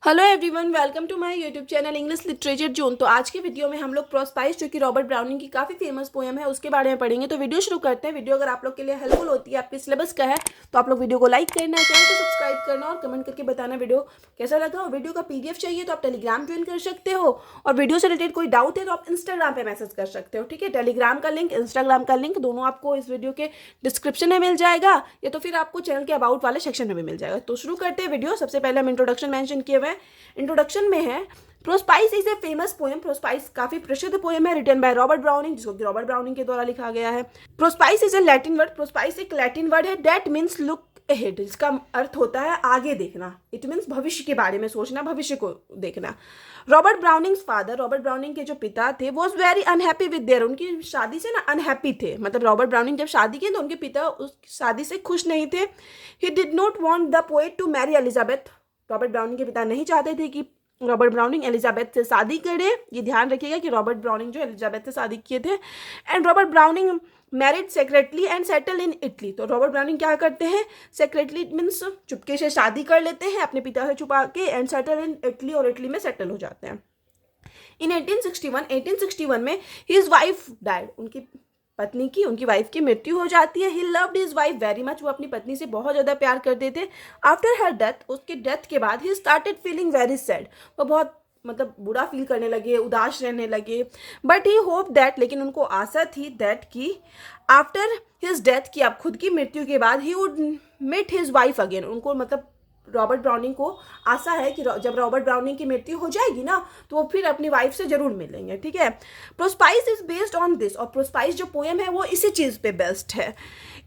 Hello everyone, welcome to my YouTube channel English literature zone. तो आज के video में हम लोग प्रोस्पाइस, जो कि रॉबर्ट ब्राउनिंग की काफ़ी फेमस पोएम है, उसके बारे में पढ़ेंगे। तो वीडियो शुरू करते हैं। वीडियो अगर आप लोग के लिए हेल्पफुल होती है, आपके सिलेबस का है, तो आप लोग वीडियो को लाइक करना, चैनल को सब्सक्राइब करना और कमेंट करके बताना वीडियो कैसा लगा। और वीडियो का पीडीएफ चाहिए तो आप टेलीग्राम ज्वाइन कर सकते हो, और वीडियो से रिलेटेड कोई डाउट है तो आप इंस्टाग्राम पे मैसेज कर सकते हो। ठीक है, टेलीग्राम का लिंक, इंस्टाग्राम का लिंक दोनों आपको इस वीडियो के डिस्क्रिप्शन में मिल जाएगा, या तो फिर आपको चैनल के अबाउट वाले सेक्शन में भी मिल जाएगा। तो शुरू करते हैं वीडियो। सबसे पहले हम इंट्रोडक्शन मेंशन किए हुए हैं। इंट्रोडक्शन में है प्रोस्पाइस इज ए फेमस पोएम। प्रोस्पाइस काफी प्रसिद्ध पोएम है, रिटन बाय रॉबर्ट ब्राउनिंग, जिसको कि रॉबर्ट ब्राउनिंग के द्वारा लिखा गया है। प्रोस्पाइस इज ए लैटिन वर्ड। प्रोस्पाइस एक लैटिन वर्ड है। That means look ahead. इसका अर्थ होता है आगे देखना। इट मीन्स भविष्य के बारे में सोचना, भविष्य को देखना। Robert browning father, Robert Browning के जो पिता थे, was very unhappy with their. उनकी शादी से ना अनहैप्पी थे। मतलब रॉबर्ट ब्राउनिंग जब शादी की तो उनके पिता उस शादी से खुश नहीं थे। He did not want the poet to marry Elizabeth. Robert Browning के पिता नहीं चाहते थे कि रॉबर्ट ब्राउनिंग एलिजाबेथ से शादी करे। ये ध्यान रखिएगा कि रॉबर्ट ब्राउनिंग जो एलिजाबेथ से शादी किए थे। And Robert browning married secretly and settle in Italy. तो रॉबर्ट ब्राउनिंग क्या करते हैं? सेक्रेटली मीन्स चुपके से शादी कर लेते हैं अपने पिता से छुपा के, एंड सेटल इन इटली, और इटली में सेटल हो जाते हैं। इन 1861 में हिज वाइफ डाइड। उनकी वाइफ की मृत्यु हो जाती है। He loved his wife very much. वो अपनी पत्नी से बहुत ज़्यादा प्यार करते थे। आफ्टर हर डेथ, उसके डेथ के बाद, he started feeling very sad. वो बहुत बुरा फील करने लगे, उदास रहने लगे। बट ही होप दैट, लेकिन उनको आशा थी दैट कि आफ्टर हिज डेथ, की आप खुद की मृत्यु के बाद, he would meet his wife again. उनको रॉबर्ट ब्राउनिंग को आशा है कि जब रॉबर्ट ब्राउनिंग की मृत्यु हो जाएगी ना, तो वो फिर अपनी वाइफ से जरूर मिलेंगे। ठीक है, प्रोस्पाइस इज बेस्ड ऑन दिस। और प्रोस्पाइस जो पोएम है वो इसी चीज़ पे बेस्ड है।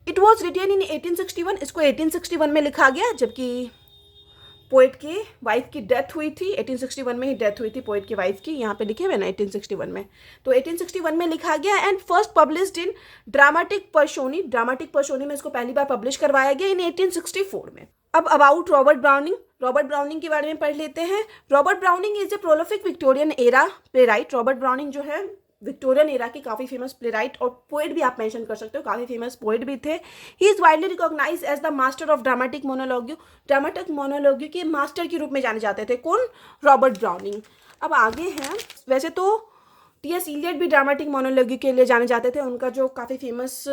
It was written in 1861। इसको 1861 में लिखा गया, जबकि पोएट की वाइफ की डेथ हुई थी। 1861 में ही डेथ हुई थी पोएट की वाइफ की। यहाँ पे लिखे हुए ना 1861 में, तो 1861 में लिखा गया। And first published in dramatic personae. Dramatic personae में इसको पहली बार पब्लिश करवाया गया इन 1864 में। अब about Robert browning. Robert Browning के बारे में पढ़ लेते हैं। Robert browning is a prolific Victorian era play right. Robert browning जो है विक्टोरियन एरा के काफ़ी फेमस प्ले राइट और पोएट भी आप मेंशन कर सकते हो, काफ़ी फेमस पोएट भी थे। He is widely recognise as the master of dramatic monologue. Dramatic monologue के मास्टर के रूप में जाने जाते थे। कौन? Robert Browning. अब आगे हैं, वैसे तो टी.एस. इलियट भी ड्रामेटिक मोनोलॉग्यू के लिए जाने जाते थे। उनका जो काफ़ी फेमस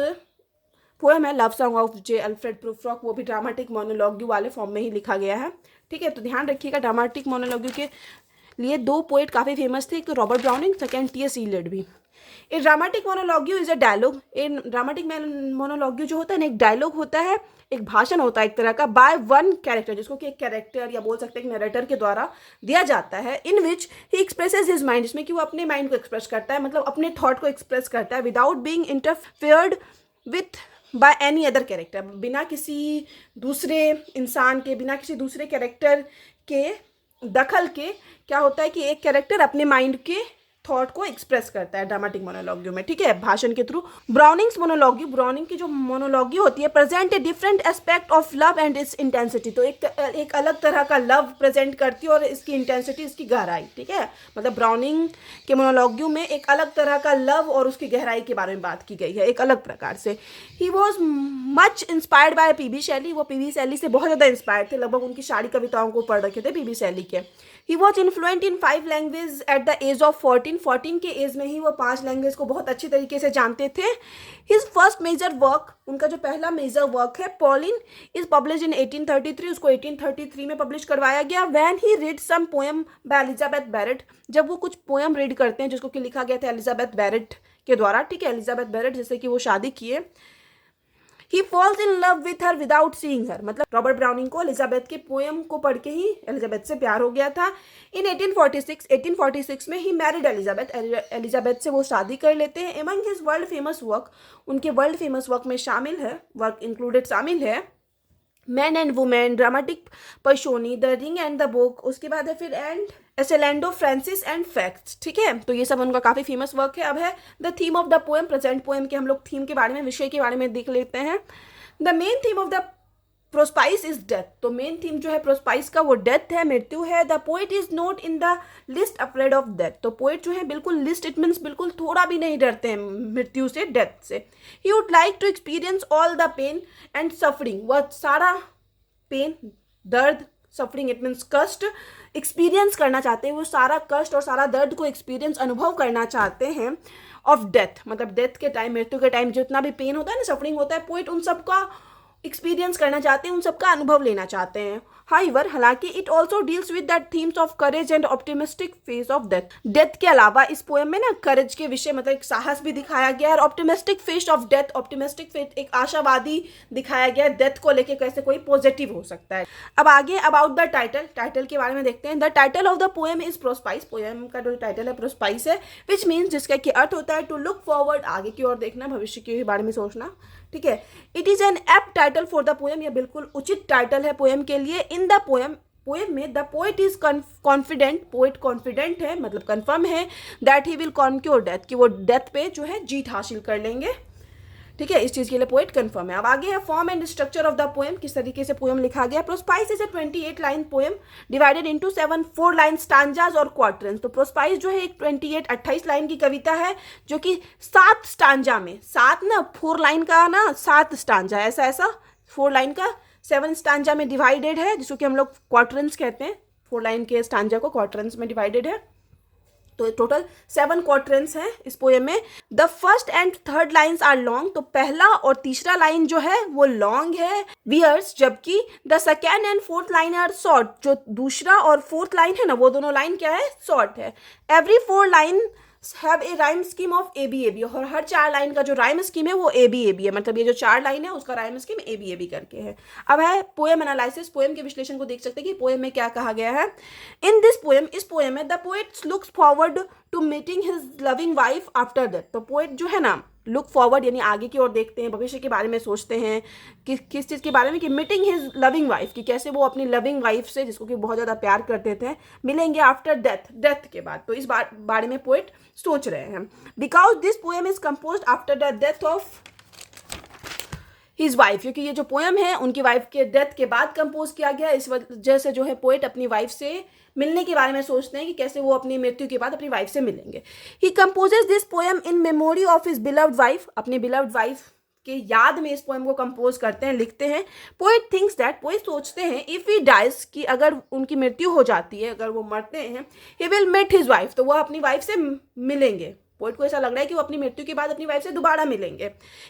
पोएम है love song of J Alfred Prufrock, वो भी ड्रामेटिक मोनोलॉग्यू वाले फॉर्म में ही लिखा गया है। ठीक है, तो ध्यान रखिएगा ड्रामेटिक मोनोलॉग्यू के लिए दो पोएट काफ़ी फेमस थे, एक तो Robert Browning, second T S. Eliot भी। A dramatic monologue is a dialogue. A dramatic monologue जो होता है ना, एक डायलॉग होता है, एक भाषण होता है एक तरह का, बाय वन कैरेक्टर, जिसको कि एक कैरेक्टर या बोल सकते हैं एक नरेटर के द्वारा दिया जाता है। इन विच ही एक्सप्रेसेस हिज माइंड, जिसमें कि वो अपने माइंड को एक्सप्रेस करता है, मतलब अपने थॉट को एक्सप्रेस करता है, without being interfered with by any other character. बिना किसी दूसरे इंसान के, बिना किसी दूसरे कैरेक्टर के दखल के क्या होता है कि एक कैरेक्टर अपने माइंड के थॉट को एक्सप्रेस करता है ड्रामेटिक मोनोलॉग्यू में। ठीक है, भाषण के थ्रू। ब्राउनिंग्स मोनोलॉग्यू, ब्राउनिंग की जो मोनोलॉग्यू होती है, present a different aspect of love and it's intensity. तो एक अलग तरह का लव प्रेजेंट करती है और इसकी इंटेंसिटी, इसकी गहराई। ठीक है, मतलब ब्राउनिंग के मोनोलॉग्यू में एक अलग तरह का लव और उसकी गहराई के बारे में बात की गई है, एक अलग प्रकार से। He was much inspired by P B. Shelley. वो पी.बी. शैली से बहुत ज़्यादा इंस्पायर्ड थे, लगभग उनकी सारी कविताओं को पढ़ रखे थे पी.बी. शैली के। He was influent in 5 language at the age of 14 के एज में ही वो 5 लैंग्वेज को बहुत अच्छी तरीके से जानते थे। हिज फर्स्ट मेजर वर्क, उनका जो पहला मेजर वर्क है पॉलिन, इज पब्लिश इन 1833। उसको 1833 में पब्लिश करवाया गया। When he read some poem by Elizabeth Barrett. जब वो कुछ पोएम रीड करते हैं जिसको कि लिखा गया था एलिजाबेथ बैरेट के द्वारा। ठीक है, एलिजाबेथ बैरेट जिससे कि वो शादी किए। He falls in love with her without seeing her. मतलब रॉबर्ट ब्राउनिंग को एलिजाबेथ के पोएम को पढ़ के ही एलिजाबेथ से प्यार हो गया था। इन 1846 में ही मैरिड एलिजाबेथ। एलिजाबेथ से वो शादी कर लेते हैं। Among his world famous work, उनके वर्ल्ड फेमस वर्क में शामिल है, वर्क इंक्लूडेड शामिल है, man and women, dramatic personae, the ring and the book. उसके बाद है फिर and Asolando fancies and facts. ठीक है, तो ये सब उनका काफ़ी फेमस वर्क है। अब है the theme of the poem. Present poem के हम लोग थीम के बारे में, विषय के बारे में देख लेते हैं। The main theme of the Prospice is death. तो मेन थीम जो है प्रोस्पाइस का वो डेथ है, मृत्यु है। The poet is not in the least afraid of death. तो पोएट जो है बिल्कुल लिस्ट, इट मीन्स बिल्कुल थोड़ा भी नहीं डरते हैं मृत्यु से, डेथ से। He would like to experience all the pain and suffering. वह सारा पेन, दर्द, सफरिंग इट मीन्स कष्ट, एक्सपीरियंस करना चाहते हैं, वो सारा कष्ट और सारा दर्द को एक्सपीरियंस अनुभव करना चाहते हैं ऑफ डेथ, मतलब डेथ के टाइम, मृत्यु के टाइम जितना भी पेन होता है ना, सफरिंग होता है, पोइट उन सब का एक्सपीरियंस करना चाहते हैं, उन सबका अनुभव लेना चाहते हैं। हाइवर हालांकि it also deals with that themes of courage and optimistic phase of death. Death के अलावा इस पोएम में ना करेज के विषय, मतलब एक साहस भी दिखाया गया है, और optimistic phase of death, optimistic phase एक आशावादी दिखाया गया है, डेथ को लेके कैसे कोई पॉजिटिव हो सकता है। अब आगे अबाउट द टाइटल, टाइटल के बारे में देखते हैं। The title of the poem is Prospice, poem का जो टाइटल है प्रोस्पाइस है, विच मीन्स जिसका कि अर्थ होता है टू लुक फॉरवर्ड, आगे की ओर देखना, भविष्य के बारे में सोचना, ठीक है। It is an apt title for the poem, यह बिल्कुल उचित टाइटल है पोएम के लिए। इन द पोएम, पोएम में the poet is confident, poet confident है, मतलब कन्फर्म है, that he will conquer death, कि वो डेथ पे जो है जीत हासिल कर लेंगे, ठीक है, इस चीज के लिए पोएट कंफर्म है। अब आगे है form and structure of the poem, किस तरीके से पोएम लिखा गया। Prospice is a 28 line poem divided into 4 line stanzas और क्वार्टरन्स। तो प्रोस्पाइस जो है एक 28 लाइन की कविता है, जो कि 7 स्टांजा में, 7 ना 4 लाइन का ना 7 स्टांजा, ऐसा ऐसा 4 लाइन का 7 स्टांजा में डिवाइडेड है, जिसको कि हम लोग क्वार्टरन्स कहते हैं। 4 लाइन के स्टांजा को क्वार्टरन्स में डिवाइडेड है, तो टोटल 7 क्वार्टरन्स हैं इस पोएम में। The first and third lines are long, तो पहला और तीसरा लाइन जो है वो लॉन्ग है, वियर्स, जबकि the second and fourth line are short, जो दूसरा और फोर्थ लाइन है ना, वो दोनों लाइन क्या है, शॉर्ट है। Every 4 line have a rhyme scheme of A B A B, और हर 4 लाइन का जो राइम स्कीम है वो ए बी ए बी है, मतलब ये जो 4 लाइन है उसका राइम स्कीम ए बी करके है। अब है पोएम एनालिसिस, पोएम के विश्लेषण को देख सकते हैं कि पोएम में क्या कहा गया है। इन दिस पोएम, इस पोएम में the poet looks forward to meeting his loving wife after death. तो पोएट जो है ना, लुक फॉरवर्ड यानी आगे की ओर देखते हैं, भविष्य के बारे में सोचते हैं, किस चीज़ के बारे में, कि मीटिंग हिज लविंग वाइफ, कि कैसे वो अपनी लविंग वाइफ से, जिसको कि बहुत ज़्यादा प्यार करते थे, मिलेंगे आफ्टर डेथ, डेथ के बाद। तो इस बारे में पोएट सोच रहे हैं। Because this poem is composed after the death of his wife, क्योंकि ये जो पोएम है उनकी वाइफ के डेथ के बाद कंपोज किया गया, इस वजह से जो है पोएट अपनी वाइफ से मिलने के बारे में सोचते हैं कि कैसे वो अपनी मृत्यु के बाद अपनी वाइफ से मिलेंगे। He composes this poem in memory of his beloved wife, अपनी बिलव्ड वाइफ के याद में इस पोएम को कंपोज करते हैं, लिखते हैं। पोएट थिंक्स दैट, पोएट सोचते हैं, इफ ही डाइज, कि अगर उनकी मृत्यु हो जाती है, अगर वो मरते हैं, he will meet his wife, तो वह अपनी वाइफ से मिलेंगे। पोएट को ऐसा लग रहा है कि वो अपनी मृत्यु के बाद अपनी वाइफ से दोबारा मिलेंगे।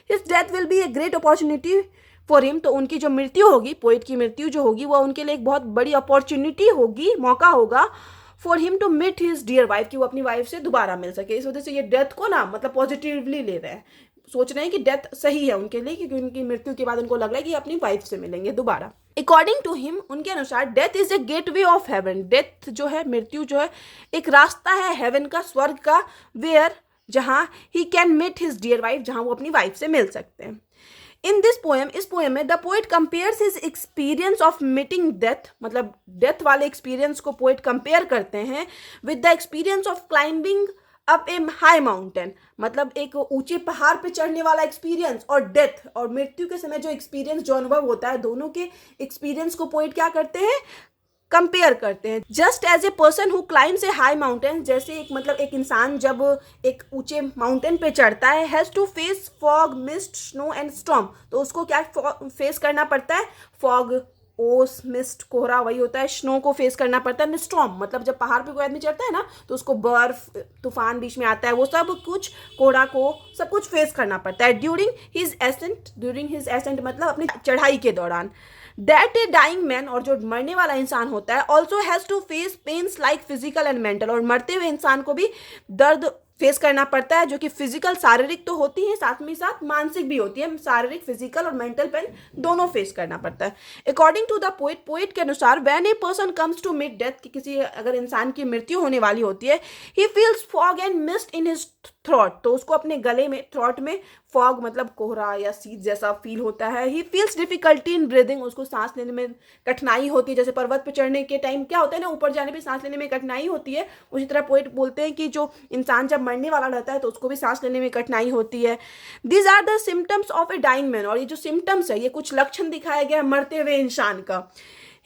His death will be a great opportunity for him, तो उनकी जो मृत्यु होगी, पोएट की मृत्यु जो होगी, वह उनके लिए एक बहुत बड़ी अपॉर्चुनिटी होगी, मौका होगा, for him to meet his dear wife, कि वो अपनी वाइफ से दोबारा मिल सके। इस वजह से ये डेथ को ना मतलब पॉजिटिवली ले रहे हैं, सोच रहे हैं कि डेथ सही है उनके लिए, क्योंकि उनकी मृत्यु के बाद उनको लग रहा है कि अपनी वाइफ से मिलेंगे दोबारा। अकॉर्डिंग टू हिम, उनके अनुसार, death is a gateway of haven, death जो है, मृत्यु जो है, एक रास्ता है हेवन का, स्वर्ग का, वेयर, जहाँ he can meet his dear wife, जहाँ वो अपनी वाइफ से मिल सकते हैं। इन दिस पोएम, इस पोएम में the poet compares his experience of meeting death, मतलब डेथ वाले एक्सपीरियंस को पोएट कंपेयर करते हैं with the experience of climbing up a high mountain, मतलब एक ऊंचे पहाड़ पे चढ़ने वाला एक्सपीरियंस, और डेथ और मृत्यु के समय जो एक्सपीरियंस, जो अनुभव होता है, दोनों के एक्सपीरियंस को पोएट क्या करते हैं, कंपेयर करते हैं। Just as a person who climbs a high mountain, जैसे एक मतलब एक इंसान जब एक ऊंचे माउंटेन पे चढ़ता है, has to face fog, mist, snow and storm, तो उसको क्या फेस करना पड़ता है, फॉग, ओस, मिस्ट, कोहरा वही होता है, स्नो को फेस करना पड़ता है, स्टॉर्म मतलब जब पहाड़ पे कोई आदमी चढ़ता है ना, तो उसको बर्फ, तूफान बीच में आता है, वो सब कुछ, कोहरा को सब कुछ फेस करना पड़ता है। ड्यूरिंग हिज एसेंट मतलब अपनी चढ़ाई के दौरान। दैट ए डाइंग मैन, और जो मरने वाला इंसान होता है, also has to face pains like physical and mental, और मरते हुए इंसान को भी दर्द फेस करना पड़ता है, जो कि फिजिकल, शारीरिक तो होती है, साथ में साथ मानसिक भी होती है, शारीरिक, फिजिकल और मेंटल पेन दोनों फेस करना पड़ता है। According to the poet, poet के अनुसार, when a person comes to meet death, कि किसी अगर इंसान की मृत्यु होने वाली होती है, he feels fog and mist in his throat, तो उसको अपने गले में, थ्रॉट में फॉग मतलब कोहरा या सीज जैसा फील होता है। He feels difficulty in breathing, उसको सांस लेने में कठिनाई होती है, जैसे पर्वत पर चढ़ने के टाइम क्या होता है ना, ऊपर जाने पे सांस लेने में कठिनाई होती है, उसी तरह पोएट बोलते हैं कि जो इंसान जब मरने वाला रहता है तो उसको भी सांस लेने में कठिनाई होती है। These are the symptoms of a dying man, और ये जो सिम्टम्स है, ये कुछ लक्षण दिखाया गया है मरते हुए इंसान का।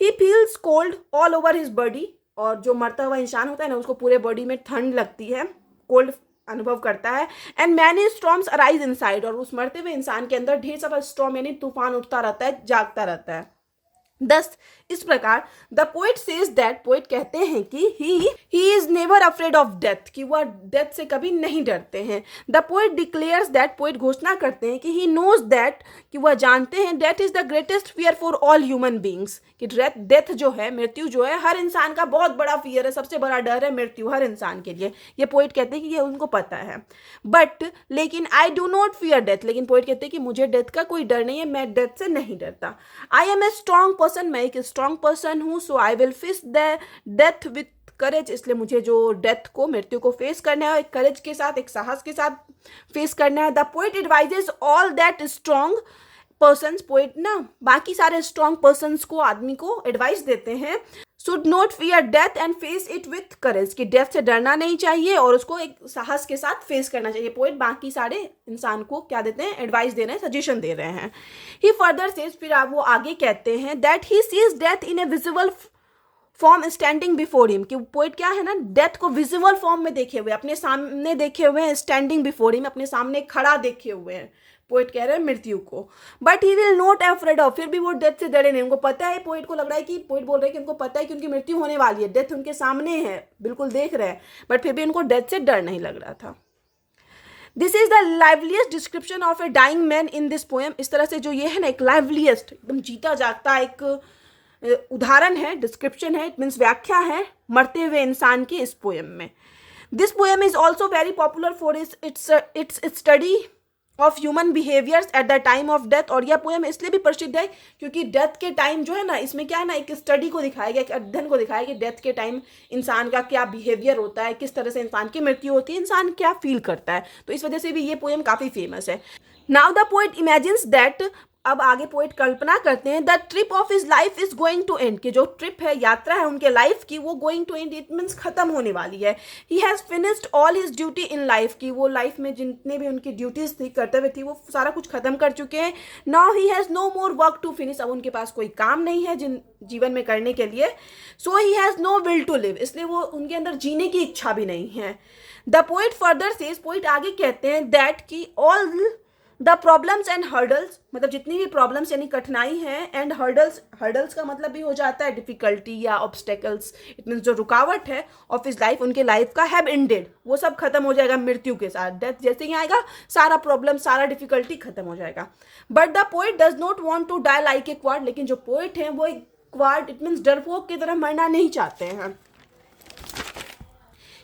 He feels cold all over his body, और जो मरता हुआ इंसान होता है ना, उसको पूरे बॉडी में ठंड लगती है, कोल्ड अनुभव करता है। And many storms arise inside, और उस मरते हुए इंसान के अंदर ढेर सारा स्टॉर्म यानी तूफान उठता रहता है, जागता रहता है। दस इस प्रकार the poet says that, poet कहते हैं कि he is never afraid of death, कि वह डेथ से कभी नहीं डरते हैं। The poet declares that, poet घोषणा करते हैं कि ही नोज दैट, कि वह जानते हैं death is the greatest fear for all human beings, कि डेथ जो है, मृत्यु जो है, हर इंसान का बहुत बड़ा फियर है, सबसे बड़ा डर है मृत्यु हर इंसान के लिए। ये पोइट कहते हैं कि ये उनको पता है। बट लेकिन I do not fear death, लेकिन पोइट कहते हैं कि मुझे डेथ का कोई डर नहीं है, मैं डेथ से नहीं डरता। I am a strong person, मैं एक स्ट्रॉन्ग पर्सन हूँ, so I will face the death with courage, इसलिए मुझे जो डेथ को, मृत्यु को फेस करना है एक करेज के साथ, एक साहस के साथ फेस करना है। The poet advises all that strong persons, poet ना बाकी सारे स्ट्रॉन्ग पर्सन्स को, आदमी को एडवाइस देते हैं, should not fear death and face it with करेज, कि डेथ से डरना नहीं चाहिए और उसको एक साहस के साथ फेस करना चाहिए। पोइट बाकी सारे इंसान को क्या देते हैं, एडवाइस दे रहे हैं, सजेशन दे रहे हैं। ही फर्दर सेज, फिर आप वो आगे कहते हैं, that he sees death in A visible form standing before him, कि पोइट क्या है ना, डेथ को विजिबल फॉर्म में देखे हुए, अपने सामने देखे हुए हैं, स्टैंडिंग बिफोर हिम, अपने सामने खड़ा देखे हुए हैं, पोइट कह रहे हैं मृत्यु को। But he will not afraid of, फिर भी वो डेथ से डरे नहीं, उनको पता है, पोइट को लग रहा है कि, पोइट बोल रहे हैं कि उनको पता है कि उनकी मृत्यु होने वाली है, डेथ उनके सामने है, बिल्कुल देख रहे हैं, बट फिर भी उनको डेथ से डर नहीं लग रहा था। This is the liveliest description of a dying man in this poem, इस तरह से जो ये है ना, एक लाइवलीस्ट, एकदम जीता जागता एक उदाहरण है, डिस्क्रिप्शन है, इट मीन्स व्याख्या है मरते हुए इंसान की इस पोएम में। This poem is also very popular for its study of human behaviours at the time of death, और यह पोएम इसलिए भी प्रसिद्ध है क्योंकि डेथ के टाइम जो है ना, इसमें क्या है ना, एक स्टडी को दिखाया गया, एक अध्ययन को दिखाया गया, डेथ के टाइम इंसान का क्या बिहेवियर होता है, किस तरह से इंसान की मृत्यु होती है, इंसान क्या फील करता है, तो इस वजह से भी ये पोएम काफ़ी फेमस है। Now the poet imagines that, अब आगे पोइट कल्पना करते हैं, the trip of his life is going to end, कि जो ट्रिप है, यात्रा है उनके लाइफ की, वो going to end, it means खत्म होने वाली है। He has finished all his duty in life, की वो लाइफ में जितने भी उनकी ड्यूटीज थी, कर्तव्य थी, वो सारा कुछ खत्म कर चुके हैं। Now he has no more work to finish, अब उनके पास कोई काम नहीं है जीवन में करने के लिए। So he has no will to live, इसलिए वो उनके अंदर जीने की इच्छा भी नहीं है। The poet further says, poet आगे कहते हैं, दैट की all the problems and hurdles, मतलब जितनी भी प्रॉब्लम्स यानी कठिनाई है, एंड हर्डल्स का मतलब भी हो जाता है डिफिकल्टी या ऑब्स्टेकल्स, इट मीन्स जो रुकावट है ऑफ हिज लाइफ, उनके लाइफ का, हैव एंडेड, वो सब खत्म हो जाएगा मृत्यु के साथ। डेथ जैसे ही आएगा, सारा प्रॉब्लम, सारा डिफिकल्टी खत्म हो जाएगा। But the poet does not want to die like a coward, लेकिन जो पोइट हैं वो एक क्वार्ड, इट मीन्स डरपोक की तरह मरना नहीं चाहते हैं।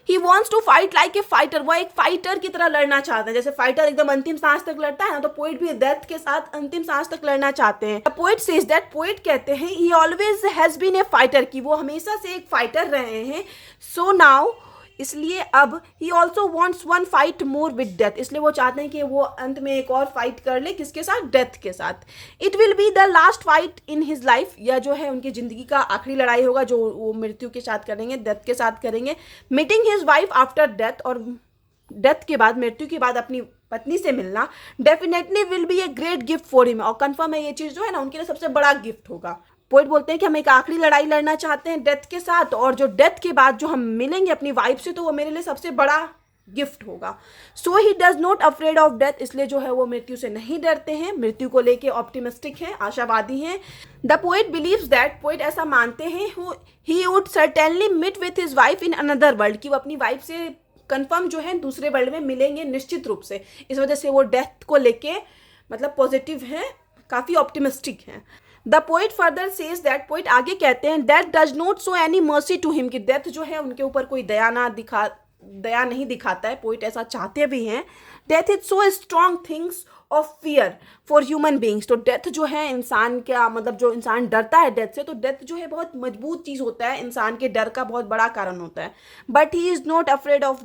He wants to fight like a fighter, वह एक फाइटर की तरह लड़ना चाहते हैं, जैसे फाइटर एकदम अंतिम सांस तक लड़ता है ना, तो पोइट भी डेथ के साथ अंतिम सांस तक लड़ना चाहते हैं। पोइट सेज दैट, पोइट कहते हैं, he always has been a fighter, कि वो हमेशा से एक फाइटर रहे हैं। So now, इसलिए अब he also wants one fight more with death, इसलिए वो चाहते हैं कि वो अंत में एक और फाइट कर ले, किसके साथ, डेथ के साथ। It will be the last fight in his life, यह जो है उनकी जिंदगी का आखिरी लड़ाई होगा जो वो मृत्यु के साथ करेंगे, डेथ के साथ करेंगे। Meeting his wife after death, और डेथ के बाद, मृत्यु के बाद अपनी पत्नी से मिलना, definitely will be a great gift for him, और कन्फर्म है ये चीज़ जो है ना उनके लिए सबसे बड़ा गिफ्ट होगा। पोइट बोलते हैं कि हम एक आखिरी लड़ाई लड़ना चाहते हैं डेथ के साथ, और जो डेथ के बाद जो हम मिलेंगे अपनी वाइफ से, तो वो मेरे लिए सबसे बड़ा गिफ्ट होगा। So he does not afraid of death, इसलिए जो है वो मृत्यु से नहीं डरते हैं, मृत्यु को लेके ऑप्टिमिस्टिक हैं, आशावादी हैं। The poet believes that, poet ऐसा मानते हैं, he would certainly meet with his wife in another world, कि वो अपनी वाइफ से कंफर्म जो है दूसरे वर्ल्ड में मिलेंगे निश्चित रूप से। इस वजह से वो डेथ को लेके मतलब पॉजिटिव हैं, काफ़ी ऑप्टिमिस्टिक हैं। The poet further says that, poet आगे कहते हैं, that does not show any mercy to him, कि डेथ जो है उनके ऊपर कोई दया नहीं दिखाता है, पोइट ऐसा चाहते भी हैं। Death is so strong things of fear for human beings, तो डेथ जो है इंसान का, मतलब जो इंसान डरता है डेथ से, तो डेथ जो है बहुत मजबूत चीज़ होता है, इंसान के डर का बहुत बड़ा कारण होता है। But he is not afraid of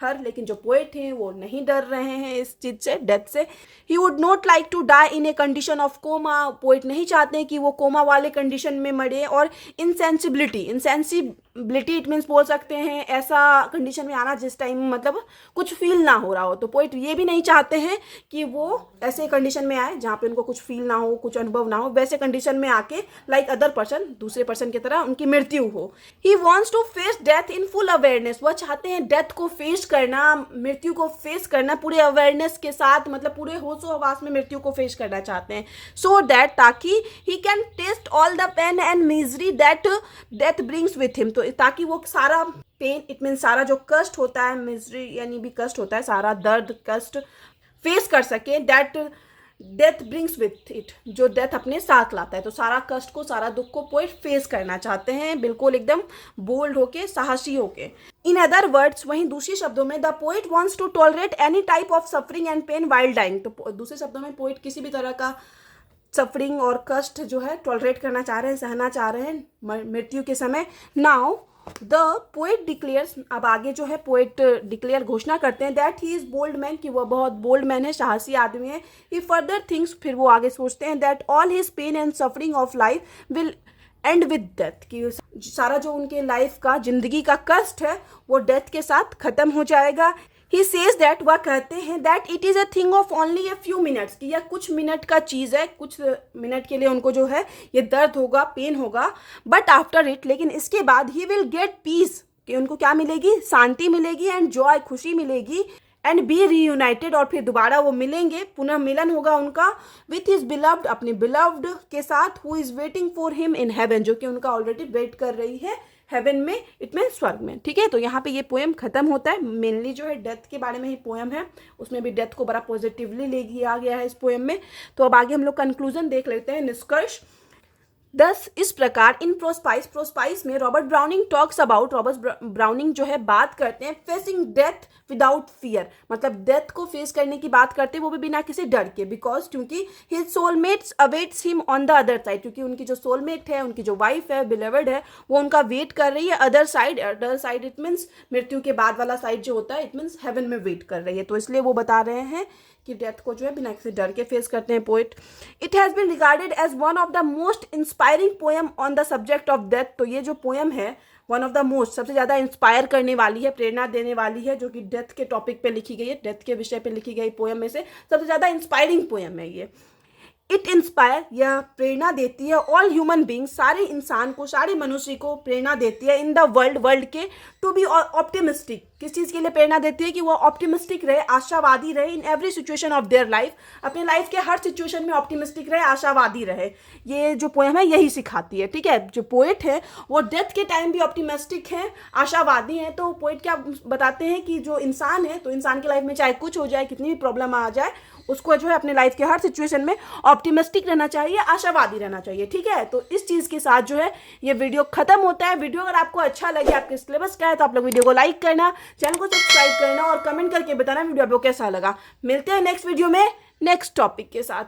her, लेकिन जो पोएट हैं वो नहीं डर रहे हैं इस चीज़ से, डेथ से। He would not like to die in a condition of coma, poet नहीं चाहते हैं कि वो कोमा वाले कंडीशन में मरे। और इनएबिलिटी इट मीन्स बोल सकते हैं ऐसा कंडीशन में आना जिस टाइम मतलब कुछ फील ना हो रहा हो। तो पोइट ये भी नहीं चाहते हैं कि वो ऐसे कंडीशन में आए जहाँ पे उनको कुछ फील ना हो, कुछ अनुभव ना हो, वैसे कंडीशन में आके लाइक अदर पर्सन, दूसरे पर्सन की तरह उनकी मृत्यु हो। He wants to face death in full awareness, वह चाहते हैं डेथ को फेस करना, मृत्यु को फेस करना पूरे अवेयरनेस के साथ, मतलब पूरे होशो हवास में मृत्यु को फेस करना चाहते हैं। सो दैट ताकि he can taste all the pain and misery that death brings with him, तो ताकि वो सारा पेन इट मीन सारा जो कष्ट होता है, मिजरी यानी भी कष्ट होता है, सारा दर्द कष्ट फेस कर सके, that death brings with it, जो डेथ अपने साथ लाता है। तो सारा कष्ट को, सारा दुख को पोएट फेस करना चाहते हैं, बिल्कुल एकदम बोल्ड होके, साहसी होके। इन अदर वर्ड्स, वहीं दूसरे शब्दों में, the poet wants to tolerate any type of suffering and pain while dying, तो दूसरे शब्दों में पोएट किसी भी तरह का सफरिंग और कष्ट जो है टॉलरेट करना चाह रहे हैं, सहना चाह रहे हैं मृत्यु के समय। नाउ द पोएट डिक्लेयर्स, अब आगे जो है पोएट डिक्लेयर घोषणा करते हैं that he is bold man, कि वह बहुत बोल्ड मैन है, साहसी आदमी है। ही फर्दर थिंग्स, फिर वो आगे सोचते हैं that all his pain and suffering of life will end with death, कि सारा जो उनके लाइफ का, जिंदगी का कष्ट है वो डेथ के साथ खत्म हो जाएगा। ही सेज दैट, वह कहते हैं that it is a thing of only a few minutes, कि यह कुछ मिनट का चीज़ है, कुछ मिनट के लिए उनको जो है ये दर्द होगा, पेन होगा, बट आफ्टर इट, लेकिन इसके बाद ही विल गेट पीस, कि उनको क्या मिलेगी, शांति मिलेगी, एंड जॉय, खुशी मिलेगी, एंड बी रीयूनाइटेड, और फिर दोबारा वो मिलेंगे, पुनः मिलन होगा उनका विथ हिज बिलव्ड, अपने बिलव्ड के साथ, who is waiting for him in heaven, जो कि उनका ऑलरेडी वेट कर रही है हेवन में, इट मीन स्वर्ग में। ठीक है, तो यहाँ पे ये पोएम खत्म होता है। मेनली जो है डेथ के बारे में ही पोएम है, उसमें भी डेथ को बड़ा पॉजिटिवली ले लिया गया है इस पोएम में। तो अब आगे हम लोग कंक्लूजन देख लेते हैं, निष्कर्ष। दस इस प्रकार इन प्रोस्पाइस, प्रोस्पाइस में Robert browning talks about, Robert browning जो है बात करते हैं फेसिंग डेथ विदाउट फियर, मतलब डेथ को फेस करने की बात करते हैं वो भी बिना किसी डर के, बिकॉज क्योंकि his soulmates awaits him on the other side, क्योंकि उनकी जो सोलमेट है, उनकी जो वाइफ है, बिलवर्ड है, वो उनका वेट कर रही है other side. Other side it means मृत्यु के बाद वाला साइड जो होता है, इट मीन्स हेवन में वेट कर रही है। तो इसलिए वो बता रहे हैं कि डेथ को जो है बिना किसी डर के फेस करते हैं poet. It has been regarded as one of the most inspiring poem on the subject of death, तो ये जो पोएम है वन ऑफ द मोस्ट, सबसे ज़्यादा इंस्पायर करने वाली है, प्रेरणा देने वाली है, जो कि डेथ के टॉपिक पे लिखी गई है, डेथ के विषय पे लिखी गई पोएम में से सबसे ज़्यादा इंस्पायरिंग पोएम है ये। इट इंस्पायर, यह प्रेरणा देती है ऑल ह्यूमन बींग, सारे इंसान को, सारे मनुष्य को प्रेरणा देती है इन द वर्ल्ड, वर्ल्ड के, टू बी ऑप्टिमिस्टिक, किस चीज़ के लिए प्रेरणा देती है कि वो ऑप्टिमिस्टिक रहे, आशावादी रहे in every situation of their life, अपने लाइफ के हर सिचुएशन में ऑप्टिमिस्टिक रहे, आशावादी रहे। ये जो पोएम है यही सिखाती है। ठीक है, जो पोएट है वो डेथ के टाइम भी ऑप्टिमिस्टिक हैं, आशावादी हैं। तो पोएट क्या बताते हैं कि जो इंसान है, तो इंसान की लाइफ में चाहे कुछ हो जाए, कितनी भी प्रॉब्लम आ जाए, उसको जो है अपने लाइफ के हर सिचुएशन में ऑप्टिमिस्टिक रहना चाहिए, आशावादी रहना चाहिए। ठीक है, तो इस चीज़ के साथ जो है ये वीडियो खत्म होता है। वीडियो अगर आपको अच्छा लगे, आपके सिलेबस का है, तो आप लोग वीडियो को लाइक करना, चैनल को सब्सक्राइब करना और कमेंट करके बताना वीडियो आपको कैसा लगा। मिलते हैं नेक्स्ट वीडियो में नेक्स्ट टॉपिक के साथ।